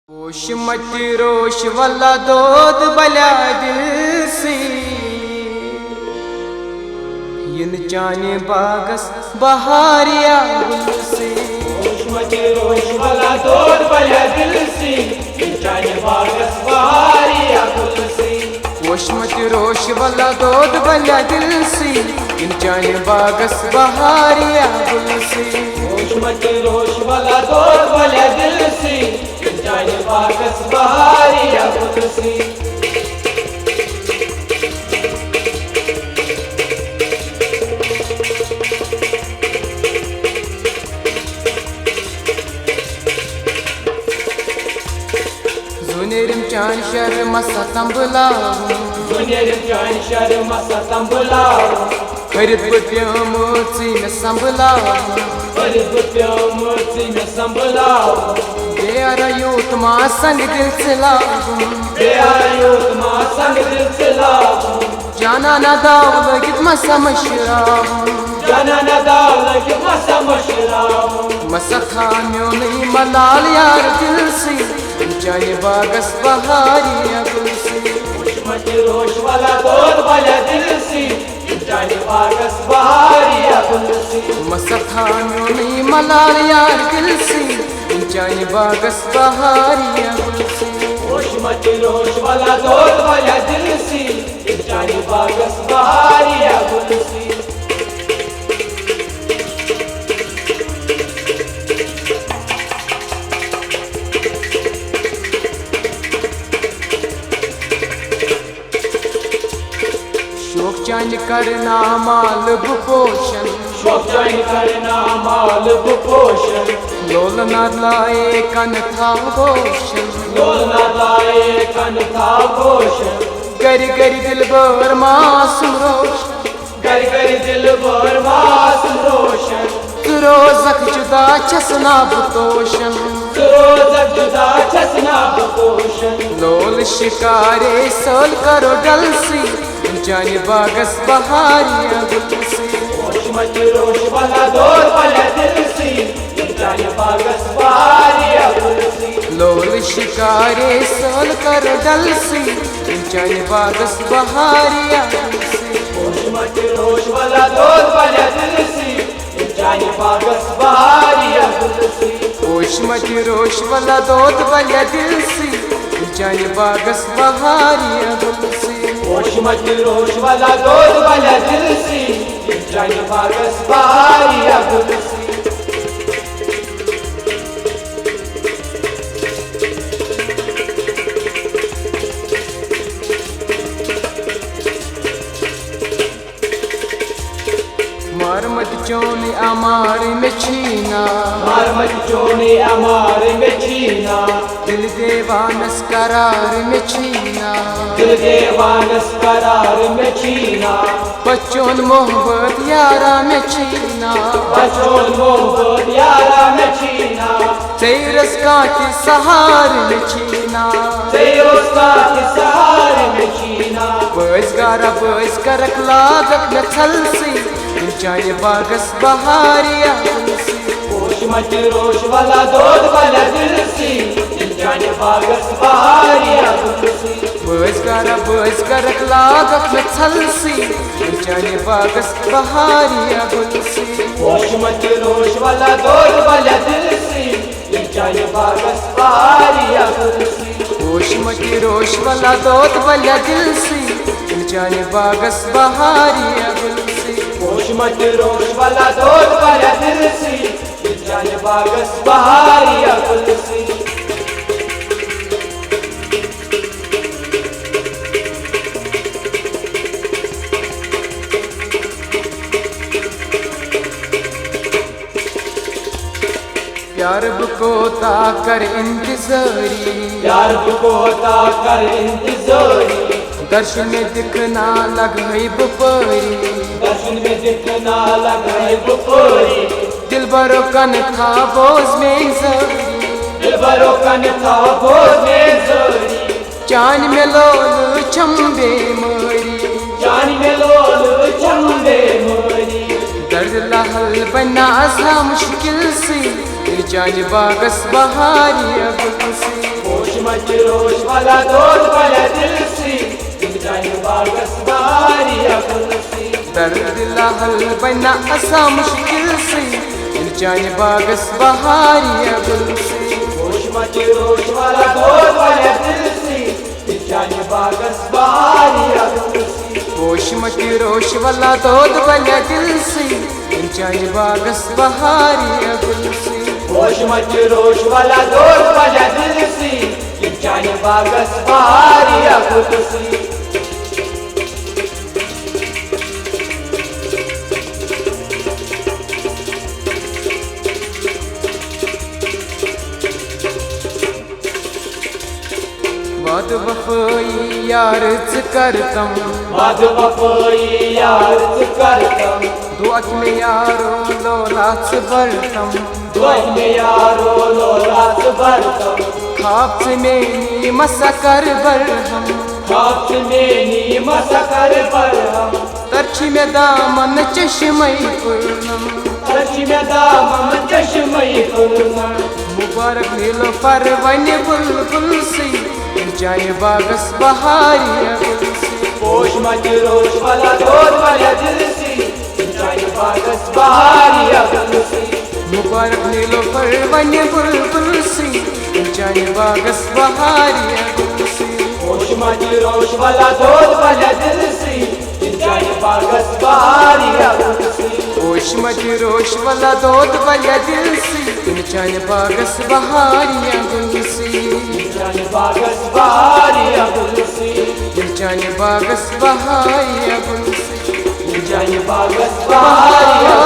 होश मत रोश वाला दोद बला दिल से इन चाने बागस बहारिया गुल से। होश मत रोश वाला दोद बला दिल से इन चाने बागस बहारिया गुल से। होश मत रोश वाला दोद बला दिल से इन चाने बागस बहारिया गुल से। होश मत रोश वाला दोद बला दिल से जाने बागस बहारिया गुल से। जुनेरिम चान शर्म सतंबला जुनेरिम चान शर्म सतंबला खरीद प्यामोची में संभला खरीद प्यामोची में संभला बेयारा यूथ माँ संग दिल से लागू बेयारा यूथ माँ संग दिल से लागू जाना न दाव लगित मसा मशराबू जाना न दाव लगित मसा मशराबू मसा थाम्यो नहीं मलाल यार दिल से जाने बागस बहारिया गुल से। होश मत रोश वाला दोद वाला दिल से जाने बागस बहारिया गुल से। मसा थाम्यो नहीं मलाल यार दिल से जाने बागस बहारिया गुल से। होश मत रोश वाला दोद वाला दिल से जाने बागस बहारिया गुल से। शोक चांद करना माल बुपोषण शोक चांद करना माल बुपोषण लोल न लाए कन था गोशन लोल न लाए कन था गोशन गरी गरी दिल बर मासूम रोशन गरी गरी दिल बर मासूम रोशन रोजक जुदा चसना बुतोशन रोजक जुदा चसना बुतोशन लोल शिकारे सोल करो डल सी जाने बागस बहारिया गुल से। होश मत रोश वाला दोद वाला दिल से जाने बागस बहारिया गुल से। लोल शिकारे सोल करो डल सी जाने बागस बहारिया गुल से। होश मत रोश वाला दोद वाला दिल से जाने बागस बहारिया गुल से। होश मत रोश वाला दोद वाला दिल से जाने बागस बहारिया गुल से। होश मत रोश वाला दोद वाला दिल से जाने बागस बहारिया गुल से। मार मत चोने अमार में छीना मार मत चोने अमार में छीना दिल देवानस करार में छीना दिल देवानस करार में छीना बच्चों मोहब्बत यारा में छीना बच्चों मोहब्बत यारा में छीना तेरस काटे सहार में छीना तेरस काटे सहार में छीना बस गारा बस करक लागत न थल से जाने बागस बहारिया गुल से। होश मत रोश वाला दोद वाला दिल से जाने बागस बहारिया गुल से। बस गारा बस करक लागत न थल से जाने बागस बहारिया गुल से। होश मत रोश वाला दोद वाला दिल से जाने बागस बहारिया गुल से। होश मत रोश वाला दोद वाला दिल से जाने बागस बहारिया गुल से। होश मत रोश वाला दोद वाला दिल से जाने बागस बहारिया गुल से। प्यार बुकोता कर इंतजारी प्यार बुकोता कर इंतजारी दर्शन में दिखना लगे बुपरी दर्शन में दिखना लगे बुपरी दिल बरो कन था बोझ में जरी दिल बरो कन था बोझ में जरी चान में लोल चंबे मोरी चान में लोल चंबे मोरी दर्द लहल बना असा मुश्किल से जाने बागस बहारिया गुल से। रोश वाला दोद बल्या दिल सी जाने बागस बहारिया गुलसी दर्द हल बना असा मुश्किल से जाने बागस बहारिया गुलसी होश मचे रोश वाला दोद बल्या दिल सी जाने बागस बहारिया गुलसी होश मचे रोश वाला दोद बल्या दिल से जाने बागस बहारिया गुलसी होश मचे रोश वाला दोद बल्या दिल सी जाने बागस बहारिया गुलसी वाद वफाई यारच करतम वाद वफाई यारच करतम दुआत में यारो लोलाच भरतम दुआत में यारो लोलाच भरतम खाप में नी मसा कर बरहम खाप में नी मसा कर बरहम तरछी में दामन चश्मई पूर्णम तरछी में दामन चश्मई पूर्णम मुबारक नीलो परवन बुलबुल सी जाए बागस बहारिया गुलसी होश मचे रोश वाला दोद बल्या दिल सी जाए बागस बहारिया गुलसी मुबारक नीलो परवन बुलबुल सी जाए बागस बहारिया गुलसी होश मचे रोश वाला दोद बल्या दिल सी जाए बागस बहारिया गुलसी होश मचे रोश वाला दोद बल्या दिल सी जाए बागस बहारिया गुलसी जाने बागस बहारिया गुलसी जाने बागस बहारिया गुलसी जाने बागस बहारिया